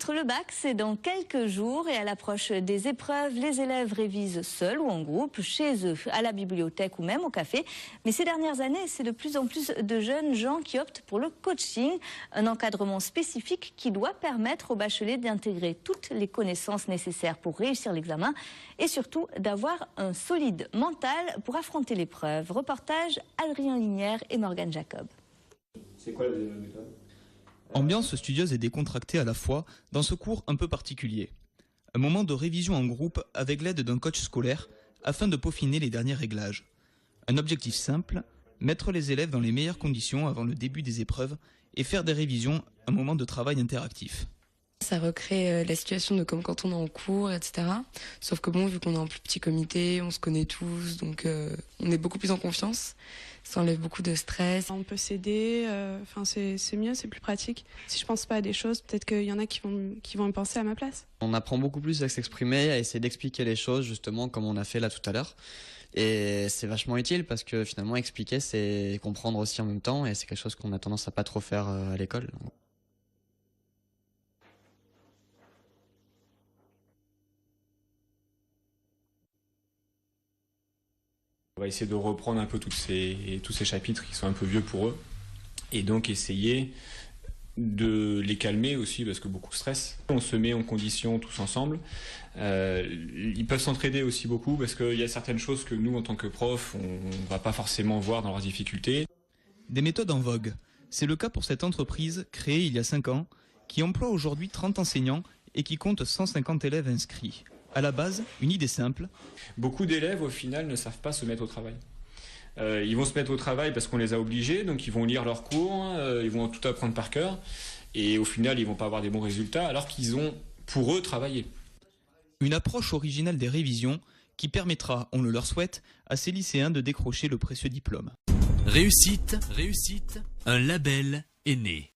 trimestre, le bac, c'est dans quelques jours et à l'approche des épreuves, les élèves révisent seuls ou en groupe, chez eux, à la bibliothèque ou même au café. Mais ces dernières années, c'est de plus en plus de jeunes gens qui optent pour le coaching, un encadrement spécifique qui doit permettre aux bacheliers d'intégrer toutes les connaissances nécessaires pour réussir l'examen et surtout d'avoir un solide mental pour affronter l'épreuve. Reportage Adrien Linière et Morgane Jacob. C'est quoi la méthode ? Ambiance studieuse et décontractée à la fois dans ce cours un peu particulier. Un moment de révision en groupe avec l'aide d'un coach scolaire afin de peaufiner les derniers réglages. Un objectif simple, mettre les élèves dans les meilleures conditions avant le début des épreuves et faire des révisions un moment de travail interactif. Ça recrée la situation de comme quand on est en cours, etc. Sauf que bon, vu qu'on est en plus petit comité, on se connaît tous, donc on est beaucoup plus en confiance. Ça enlève beaucoup de stress. On peut s'aider, c'est mieux, c'est plus pratique. Si je pense pas à des choses, peut-être qu'il y en a qui vont y penser à ma place. On apprend beaucoup plus à s'exprimer, à essayer d'expliquer les choses, justement, comme on a fait là tout à l'heure. Et c'est vachement utile parce que finalement, expliquer, c'est comprendre aussi en même temps. Et c'est quelque chose qu'on a tendance à pas trop faire à l'école. On va essayer de reprendre un peu tous ces chapitres qui sont un peu vieux pour eux et donc essayer de les calmer aussi parce que beaucoup stressent. On se met en condition tous ensemble. Ils peuvent s'entraider aussi beaucoup parce qu'il y a certaines choses que nous en tant que profs on va pas forcément voir dans leurs difficultés. Des méthodes en vogue. C'est le cas pour cette entreprise créée il y a 5 ans qui emploie aujourd'hui 30 enseignants et qui compte 150 élèves inscrits. À la base, une idée simple. Beaucoup d'élèves, au final, ne savent pas se mettre au travail. Ils vont se mettre au travail parce qu'on les a obligés, donc ils vont lire leurs cours, ils vont tout apprendre par cœur, et au final, ils vont pas avoir des bons résultats, alors qu'ils ont, pour eux, travaillé. Une approche originale des révisions qui permettra, on le leur souhaite, à ces lycéens de décrocher le précieux diplôme. Réussite, un label est né.